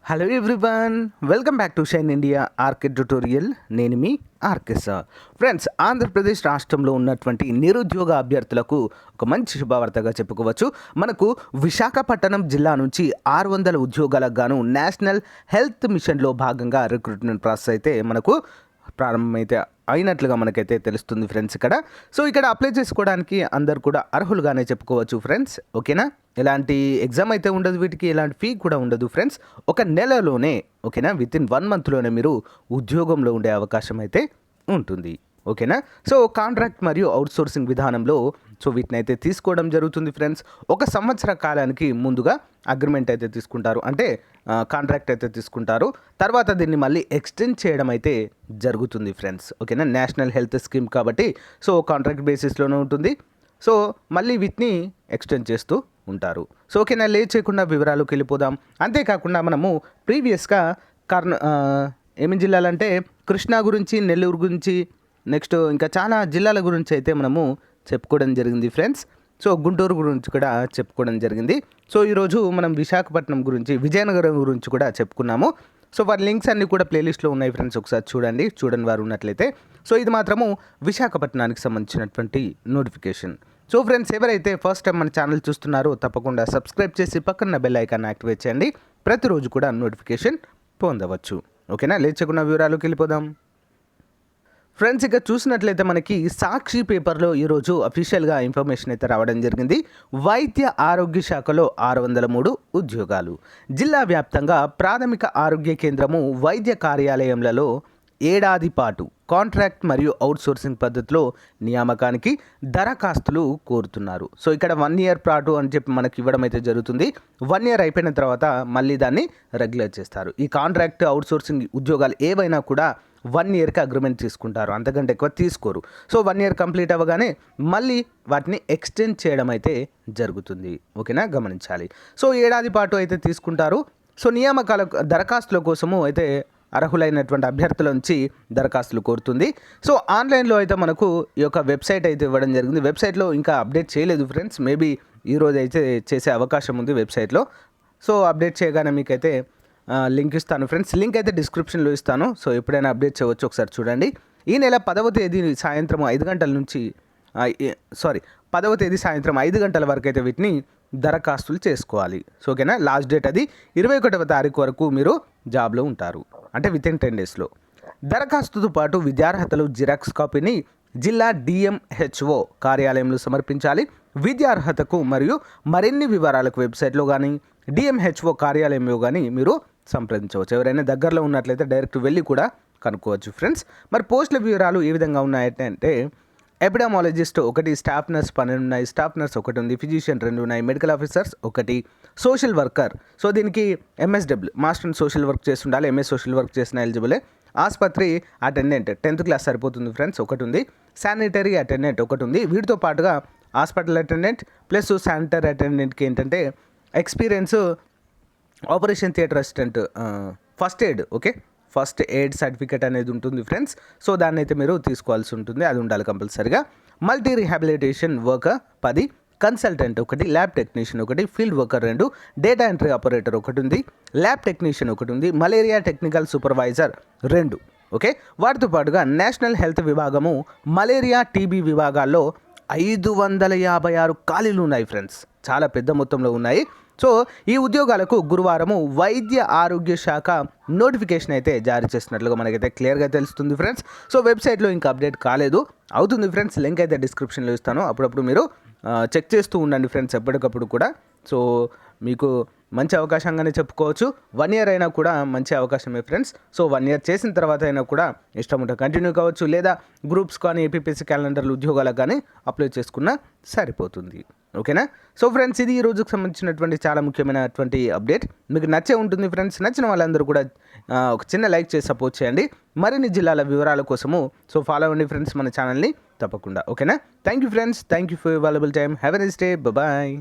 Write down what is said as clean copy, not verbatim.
Hello everyone, welcome back to shine India RK tutorial. నేను మీ RK sir. Friends, Andhra Pradesh రాష్ట్రంలో ఉన్నటువంటి నిరుద్యోగ అభ్యర్థులకు ఒక మంచి శుభవార్తగా చెప్పుకోవచ్చు. మనకు విశాఖపట్నం జిల్లా నుంచి 600 ఉద్యోగాలకు గాను నేషనల్ హెల్త్ మిషన్లో భాగంగా రిక్రూట్మెంట్ ప్రాసెస్ అయితే మనకు ప్రారంభమైతే అయినట్లుగా మనకైతే తెలుస్తుంది ఫ్రెండ్స్. ఇక్కడ అప్లై చేసుకోవడానికి అందరు కూడా అర్హులుగానే చెప్పుకోవచ్చు ఫ్రెండ్స్. ఓకేనా, ఎలాంటి ఎగ్జామ్ అయితే ఉండదు, వీటికి ఎలాంటి ఫీ కూడా ఉండదు ఫ్రెండ్స్. ఒక నెలలోనే, ఓకేనా, వితిన్ 1 మంత్లోనే మీరు ఉద్యోగంలో ఉండే అవకాశం అయితే ఉంటుంది. ఓకేనా, సో కాంట్రాక్ట్ మరియు అవుట్సోర్సింగ్ విధానంలో వీటిని అయితే తీసుకోవడం జరుగుతుంది ఫ్రెండ్స్. 1 సంవత్సర కాలానికి ముందుగా అగ్రిమెంట్ అయితే తీసుకుంటారు, అంటే కాంట్రాక్ట్ అయితే తీసుకుంటారు. తర్వాత దీన్ని మళ్ళీ ఎక్స్టెండ్ చేయడం అయితే జరుగుతుంది ఫ్రెండ్స్. ఓకేనా, నేషనల్ హెల్త్ స్కీమ్ కాబట్టి కాంట్రాక్ట్ బేసిస్లోనే ఉంటుంది. మళ్ళీ వీటిని ఎక్స్టెండ్ చేస్తూ ఉంటారు. ఓకేనా, లేట్ చేయకుండా వివరాలకు వెళ్ళిపోదాం. అంతేకాకుండా మనము ప్రీవియస్గా ఏమేమి జిల్లాలంటే కృష్ణా గురించి, నెల్లూరు గురించి, నెక్స్ట్ ఇంకా చాలా జిల్లాల గురించి అయితే మనము చెప్పుకోవడం జరిగింది ఫ్రెండ్స్. గుంటూరు గురించి కూడా చెప్పుకోవడం జరిగింది. ఈరోజు మనం విశాఖపట్నం గురించి, విజయనగరం గురించి కూడా చెప్పుకున్నాము. వారి లింక్స్ అన్నీ కూడా ప్లేలిస్ట్లో ఉన్నాయి ఫ్రెండ్స్, ఒకసారి చూడని వారు ఉన్నట్లయితే. ఇది మాత్రము విశాఖపట్నానికి సంబంధించినటువంటి నోటిఫికేషన్. ఫ్రెండ్స్, ఎవరైతే ఫస్ట్ టైం మన ఛానల్ చూస్తున్నారో తప్పకుండా సబ్స్క్రైబ్ చేసి పక్కన బెల్ ఐకాన్ యాక్టివేట్ చేయండి. ప్రతిరోజు కూడా నోటిఫికేషన్ పొందవచ్చు. ఓకేనా, లేట్ చేయకుండా వివరాలకు వెళ్ళిపోదాం ఫ్రెండ్స్. ఇక చూసినట్లయితే మనకి సాక్షి పేపర్లో ఈరోజు అఫీషియల్గా ఇన్ఫర్మేషన్ అయితే రావడం జరిగింది. వైద్య ఆరోగ్య శాఖలో 603 ఉద్యోగాలు. జిల్లా వ్యాప్తంగా ప్రాథమిక ఆరోగ్య కేంద్రము, వైద్య కార్యాలయంలలో ఏడాది పాటు కాంట్రాక్ట్ మరియు అవుట్సోర్సింగ్ పద్ధతిలో నియామకానికి దరఖాస్తులు కోరుతున్నారు. ఇక్కడ 1 ఇయర్ పాటు అని చెప్పి మనకి ఇవ్వడం అయితే జరుగుతుంది. 1 ఇయర్ అయిపోయిన తర్వాత మళ్ళీ దాన్ని రెగ్యులర్ చేస్తారు. ఈ కాంట్రాక్ట్ అవుట్సోర్సింగ్ ఉద్యోగాలు ఏవైనా కూడా 1 ఇయర్కి అగ్రిమెంట్ తీసుకుంటారు, అంతకంటే ఎక్కువ తీసుకోరు. 1 ఇయర్ కంప్లీట్ అవ్వగానే మళ్ళీ వాటిని ఎక్స్టెండ్ చేయడం అయితే జరుగుతుంది. ఓకేనా, గమనించాలి. ఏడాది పాటు అయితే తీసుకుంటారు. నియామకాల దరఖాస్తుల కోసము అయితే అర్హులైనటువంటి అభ్యర్థుల నుంచి దరఖాస్తులు కోరుతుంది. ఆన్లైన్లో అయితే మనకు ఈ యొక్క వెబ్సైట్ అయితే ఇవ్వడం జరిగింది. వెబ్సైట్లో ఇంకా అప్డేట్ చేయలేదు ఫ్రెండ్స్, మేబీ ఈరోజు అయితే చేసే అవకాశం ఉంది వెబ్సైట్లో. అప్డేట్ చేయగానే మీకైతే లింక్ ఇస్తాను ఫ్రెండ్స్. లింక్ అయితే డిస్క్రిప్షన్లో ఇస్తాను. ఎప్పుడైనా అప్డేట్ చేయవచ్చు, ఒకసారి చూడండి. ఈ నెల 10వ తేదీ సాయంత్రం 5 గంటల నుంచి 10వ తేదీ సాయంత్రం 5 గంటల వరకు అయితే వీటిని దరఖాస్తులు చేసుకోవాలి. ఓకేనా, లాస్ట్ డేట్ అది 21వ తారీఖు వరకు మీరు జాబ్లో ఉంటారు, అంటే వితిన్ 10 డేస్లో. దరఖాస్తుతో పాటు విద్యార్హతలు జిరాక్స్ కాపీని జిల్లా DMHO కార్యాలయంలో సమర్పించాలి. విద్యార్హతకు మరియు మరిన్ని వివరాలకు వెబ్సైట్లో కానీ DMHO కార్యాలయంలో కానీ మీరు సంప్రదించవచ్చు. ఎవరైనా దగ్గరలో ఉన్నట్లయితే డైరెక్ట్ వెళ్ళి కూడా కనుక్కోవచ్చు ఫ్రెండ్స్. మరి పోస్టుల వివరాలు ఏ విధంగా ఉన్నాయంటే ఎపిడమాలజిస్ట్ 1, స్టాఫ్ నర్స్ 12 ఉన్నాయి, స్టాఫ్ నర్స్ 1 ఉంది, ఫిజిషియన్ 2 ఉన్నాయి, మెడికల్ ఆఫీసర్స్ 1, సోషల్ వర్కర్. దీనికి MSW master in social work చేసి ఉండాలి. MS సోషల్ వర్క్ చేసిన ఎలిజిబులే. ఆసుపత్రి అటెండెంట్ 10th క్లాస్ సరిపోతుంది ఫ్రెండ్స్, 1 ఉంది. శానిటరీ అటెండెంట్ 1 ఉంది. వీటితో పాటుగా హాస్పిటల్ అటెండెంట్ ప్లస్ శానిటరీ అటెండెంట్కి ఏంటంటే experience operation theatre assistant, first aid, okay, first aid certificate అనేది ఉంటుంది ఫ్రెండ్స్. దాన్ని అయితే మీరు తీసుకోవాల్సి ఉంటుంది, అది ఉండాలి కంపల్సరిగా. Multi rehabilitation worker 10, consultant 1, lab technician 1, field worker 2, data entry operator 1 ఉంది, ల్యాబ్ టెక్నీషియన్ 1 ఉంది, మలేరియా టెక్నికల్ సూపర్వైజర్ 2. ఓకే, వాటితో పాటుగా నేషనల్ హెల్త్ విభాగము, మలేరియా టీబీ విభాగాల్లో 556 ఖాళీలు ఉన్నాయి ఫ్రెండ్స్, చాలా పెద్ద మొత్తంలో ఉన్నాయి. ఈ ఉద్యోగాలకు గురువారము వైద్య ఆరోగ్య శాఖ నోటిఫికేషన్ అయితే జారీ చేసినట్లుగా మనకైతే క్లియర్గా తెలుస్తుంది ఫ్రెండ్స్. వెబ్సైట్లో ఇంకా అప్డేట్ కాలేదు, అవుతుంది ఫ్రెండ్స్. లింక్ అయితే డిస్క్రిప్షన్లో ఇస్తాను. అప్పుడప్పుడు మీరు చెక్ చేస్తూ ఉండండి ఫ్రెండ్స్, ఎప్పటికప్పుడు కూడా. మీకు మంచి అవకాశంగానే చెప్పుకోవచ్చు. 1 ఇయర్ అయినా కూడా మంచి అవకాశమే ఫ్రెండ్స్. 1 ఇయర్ చేసిన తర్వాత అయినా కూడా ఇష్టం ఉంటే కంటిన్యూ కావచ్చు, లేదా గ్రూప్స్ కానీ APPSC క్యాలెండర్లు ఉద్యోగాలకు కానీ అప్లై చేసుకున్నా సరిపోతుంది. ఓకేనా, ఫ్రెండ్స్, ఇది ఈ రోజుకు సంబంధించినటువంటి చాలా ముఖ్యమైనటువంటి అప్డేట్. మీకు నచ్చే ఉంటుంది ఫ్రెండ్స్. నచ్చిన వాళ్ళందరూ కూడా ఒక చిన్న లైక్ చేసి సపోర్ట్ చేయండి. మరిన్ని జిల్లాల వివరాల కోసము ఫాలో అవ్వండి ఫ్రెండ్స్ మన ఛానల్ని తప్పకుండా. ఓకేనా, thank you friends, thank you for your valuable time. Have a nice day, bye.